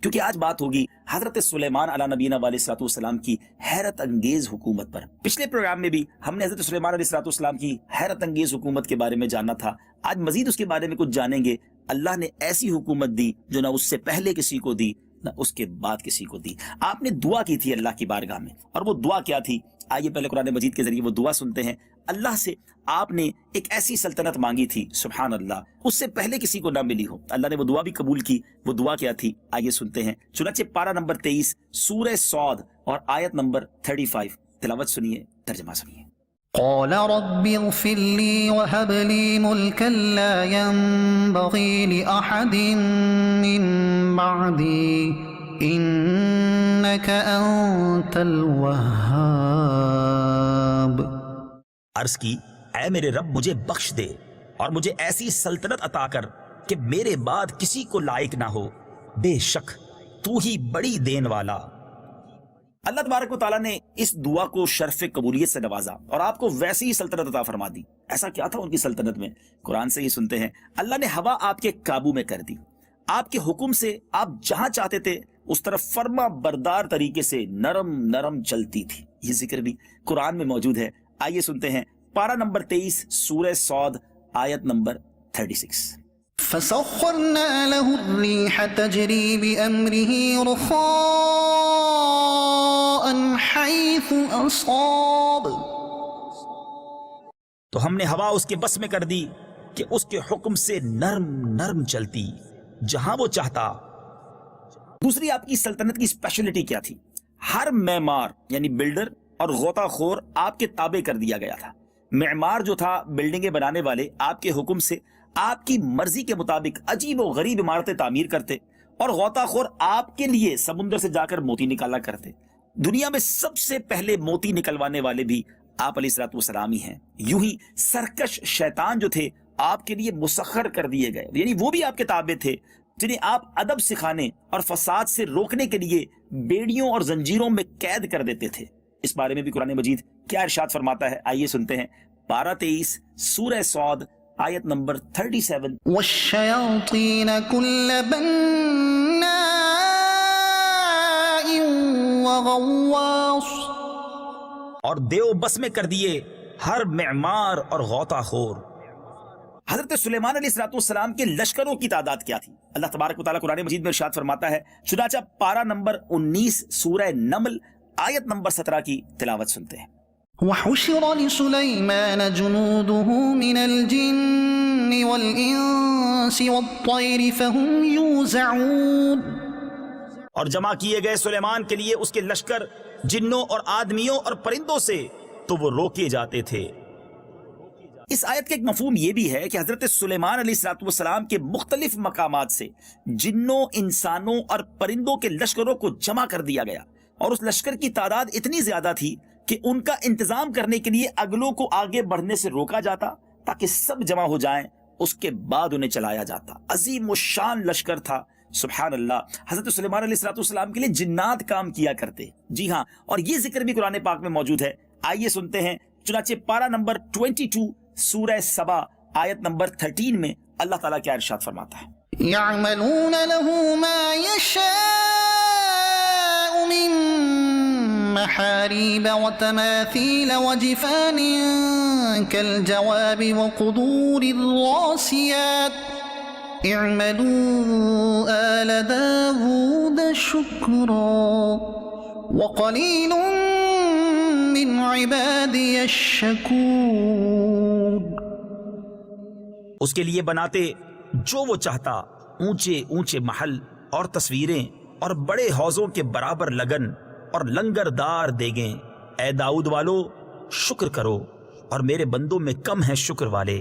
کیونکہ آج بات ہوگی حضرت سلیمان علیہ نبینا علیہ الصلوۃ والسلام کی حیرت انگیز حکومت پر۔ پچھلے پروگرام میں بھی ہم نے حضرت سلیمان علیہ الصلوۃ والسلام کی حیرت انگیز حکومت کے بارے میں جاننا تھا، آج مزید اس کے بارے میں کچھ جانیں گے۔ اللہ نے ایسی حکومت دی جو نہ اس سے پہلے کسی کو دی نہ اس کے بعد کسی کو دی۔ آپ نے دعا کی تھی اللہ کی بارگاہ میں، اور وہ دعا کیا تھی؟ آئیے پہلے قرآن مجید کے ذریعے وہ دعا سنتے ہیں۔ اللہ سے آپ نے ایک ایسی سلطنت مانگی تھی، سبحان اللہ، اس سے پہلے کسی کو نہ ملی ہو، اللہ نے وہ دعا بھی قبول کی۔ وہ دعا کیا تھی؟ آئیے سنتے ہیں۔ چنانچہ پارہ نمبر 23 سورہ صاد اور آیت نمبر 35، تلاوت سنیے، ترجمہ سنیے۔ قال رب اغفر لي وهب لي ملكا لا ينبغي لأحد من بعدي إنك أنت الوهاب۔ عرض کی، اے میرے رب مجھے بخش دے اور مجھے ایسی سلطنت عطا کر کہ میرے بعد کسی کو لائق نہ ہو، بے شک تو ہی بڑی دین والا۔ اللہ تبارک و تعالیٰ نے اس دعا کو شرف قبولیت سے نوازا اور آپ کو ویسی ہی سلطنت عطا فرما دی۔ ایسا کیا تھا ان کی سلطنت میں؟ قرآن سے ہی سنتے ہیں۔ اللہ نے ہوا آپ کے قابو میں کر دی، آپ کے حکم سے آپ جہاں چاہتے تھے اس طرف فرما بردار طریقے سے نرم نرم چلتی تھی۔ یہ ذکر بھی قرآن میں موجود ہے۔ آئیے سنتے ہیں پارہ نمبر 23 سورہ صاد آیت نمبر 36۔ فسخرنا له الريح تجري بأمره رخاء حيث أصاب۔ تو ہم نے ہوا اس کے بس میں کر دی کہ اس کے حکم سے نرم نرم چلتی جہاں وہ چاہتا۔ دوسری آپ کی سلطنت کی اسپیشلٹی کیا تھی؟ ہر معمار یعنی بلڈر اور غوطہ خور آپ کے تابع کر دیا گیا تھا۔ معمار جو تھا، بلڈنگیں بنانے والے، آپ کے حکم سے آپ کی مرضی کے مطابق عجیب و غریب عمارتیں تعمیر کرتے، اور غوطہ خور آپ کے لیے سمندر سے جا کر موتی نکالا کرتے۔ دنیا میں سب سے پہلے موتی نکلوانے والے بھی آپ علیہ الصلوۃ والسلام ہی ہیں۔ یوں ہی سرکش شیطان جو تھے آپ کے لیے مسخر کر دیے گئے، یعنی وہ بھی آپ کے تابع تھے، جنہیں آپ ادب سکھانے اور فساد سے روکنے کے لیے بیڑیوں اور زنجیروں میں قید کر دیتے تھے۔ اس بارے میں بھی قرآن مجید کیا ارشاد فرماتا ہے؟ آئیے سنتے ہیں پارہ 23 سورہ صاد آیت نمبر 37۔ والشياطين كل بناء وغواص۔ اور دیو بس میں کر دیے ہر معمار اور غوطہ خور۔ حضرت سلیمان علیہ الصلوۃ والسلام کے لشکروں کی تعداد کیا تھی؟ اللہ تبارک و تعالیٰ قرآن مجید میں ارشاد فرماتا ہے، چنانچہ پارہ نمبر 19 سورہ نمل آیت نمبر 17 کی تلاوت سنتے ہیں۔ وحشر لسليمان جنوده من الجن والإنس والطير فهم يوزعون۔ اور جمع کیے گئے سلیمان کے لیے اس کے لشکر جنوں اور آدمیوں اور پرندوں سے، تو وہ روکے جاتے تھے۔ اس آیت کا ایک مفہوم یہ بھی ہے کہ حضرت سلیمان علیہ الصلوۃ والسلام کے مختلف مقامات سے جنوں، انسانوں اور پرندوں کے لشکروں کو جمع کر دیا گیا، اور اس لشکر کی تعداد اتنی زیادہ تھی کہ ان کا انتظام کرنے کے لیے اگلوں کو آگے بڑھنے سے روکا جاتا تاکہ سب جمع ہو جائیں، اس کے بعد انہیں چلایا جاتا۔ عظیم الشان لشکر تھا، سبحان اللہ۔ حضرت سلیمان علیہ الصلوۃ والسلام کے لیے جنات کام کیا کرتے، جی ہاں، اور یہ ذکر بھی قرآن پاک میں موجود ہے۔ آئیے سنتے ہیں، چنانچہ پارہ نمبر 22 سورہ سبا آیت نمبر 13 میں اللہ تعالیٰ کیا ارشاد فرماتا ہے؟ يعملون له ما يشاء من محاريب وتماثيل وجفان كالجواب وقدور الراسيات اعملوا آل داود شكرا وقليل من عبادي الشكور۔ اس کے لیے بناتے جو وہ چاہتا، اونچے اونچے محل اور تصویریں اور بڑے حوضوں کے برابر لگن اور لنگردار دیگیں۔ اے داؤد والو شکر کرو، اور میرے بندوں میں کم ہیں شکر والے۔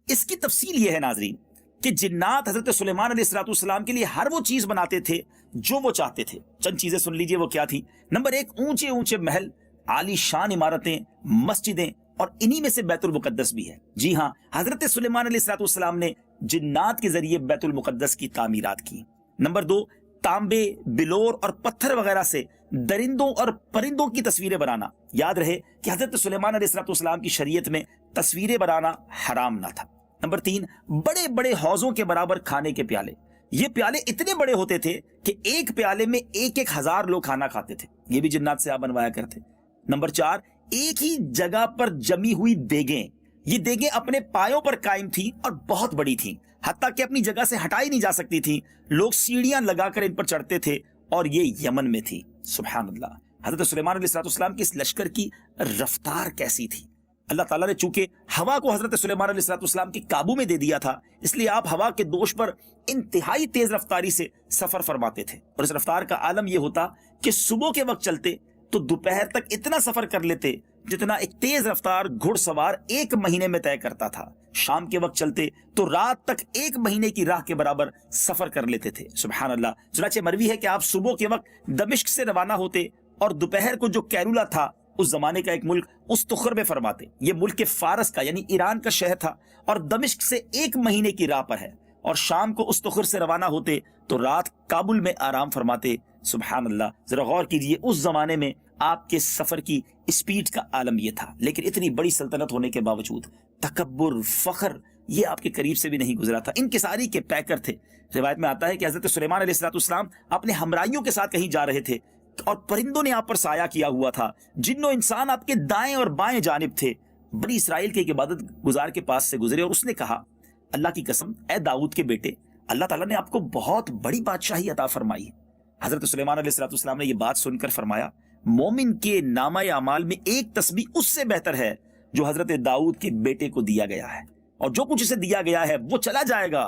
اس کی تفصیل یہ ہے ناظرین کہ جنات حضرت سلیمان علیہ الصلوۃ والسلام کے لیے ہر وہ چیز بناتے تھے جو وہ چاہتے تھے۔ چند چیزیں سن لیجئے وہ کیا تھی۔ نمبر 1، اونچے اونچے محل، عالی شان عمارتیں، مسجدیں، اور انہی میں سے بیت المقدس بھی ہے۔ جی ہاں، حضرت سلیمان علیہ الصلوۃ والسلام نے جنات کے ذریعے بیت المقدس کی تعمیرات کی۔ نمبر 2، تانبے، بلور اور پتھر وغیرہ سے درندوں اور پرندوں کی تصویریں بنانا۔ یاد رہے کہ حضرت سلیمان علیہ الصلوۃ والسلام کی شریعت میں تصویریں بنانا حرام نہ تھا۔ نمبر 3، بڑے بڑے حوضوں کے برابر کھانے کے پیالے، یہ پیالے اتنے بڑے ہوتے تھے کہ ایک پیالے میں 1,000 لوگ کھانا کھاتے تھے، یہ بھی جنات سے آپ بنوایا کرتے۔ نمبر 4، ایک ہی جگہ پر جمی ہوئی دیگیں، یہ دیگیں اپنے پایوں پر قائم تھیں اور بہت بڑی تھیں، حتیٰ کہ اپنی جگہ سے ہٹائی نہیں جا سکتی تھیں، لوگ سیڑھیاں لگا کر ان پر چڑھتے تھے، اور یہ یمن میں تھی۔ سبحان اللہ، حضرت سلیمان علیہ السلام کی اس لشکر کی رفتار کیسی تھی! اللہ تعالیٰ نے چونکہ ہوا کو حضرت سلیمان علیہ السلام کے قابو میں دے دیا تھا، اس لیے آپ ہوا کے دوش پر انتہائی تیز رفتاری سے سفر فرماتے تھے، اور اس رفتار کا عالم یہ ہوتا کہ صبح کے وقت چلتے تو دوپہر تک اتنا سفر کر لیتے جتنا ایک تیز رفتار گھڑ سوار 1 مہینے میں طے کرتا تھا، شام کے وقت چلتے تو رات تک 1 مہینے کی راہ کے برابر سفر کر لیتے تھے۔ سبحان اللہ، چنانچہ مروی ہے کہ آپ صبح کے وقت دمشق سے روانہ ہوتے اور دوپہر کو جو کیرولا تھا، اس زمانے کا ایک ملک، استخر میں فرماتے، یہ ملک فارس کا یعنی ایران کا شہر تھا اور دمشق سے 1 مہینے کی راہ پر ہے، اور شام کو استخر سے روانہ ہوتے تو رات کابل میں آرام فرماتے۔ سبحان اللہ، ذرا غور کیجئے، اس زمانے میں آپ کے سفر کی اسپیڈ کا عالم یہ تھا، لیکن اتنی بڑی سلطنت ہونے کے باوجود تکبر، فخر یہ آپ کے قریب سے بھی نہیں گزرا تھا۔ انکساری کے پیکر تھے۔ روایت میں آتا ہے کہ حضرت سلیمان علیہ السلام اپنے ہمراہیوں کے ساتھ کہیں جا رہے تھے اور پرندوں نے آپ پر سایہ کیا ہوا تھا، جن و انسان آپ کے دائیں اور بائیں جانب تھے۔ بنی اسرائیل کے ایک عبادت گزار کے پاس سے گزرے اور اس نے کہا، اللہ کی قسم اے داؤد کے بیٹے، اللہ تعالیٰ نے آپ کو بہت بڑی بادشاہی عطا فرمائی ہے۔ حضرت سلیمان علیہ السلام نے یہ بات سن کر فرمایا، مومن کے نامہ اعمال میں ایک تسبیح اس سے بہتر ہے جو حضرت داؤد کے بیٹے کو دیا گیا ہے، اور جو کچھ اسے دیا گیا ہے وہ چلا جائے گا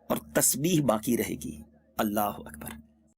اور تسبیح باقی رہے گی۔ اللہ اکبر۔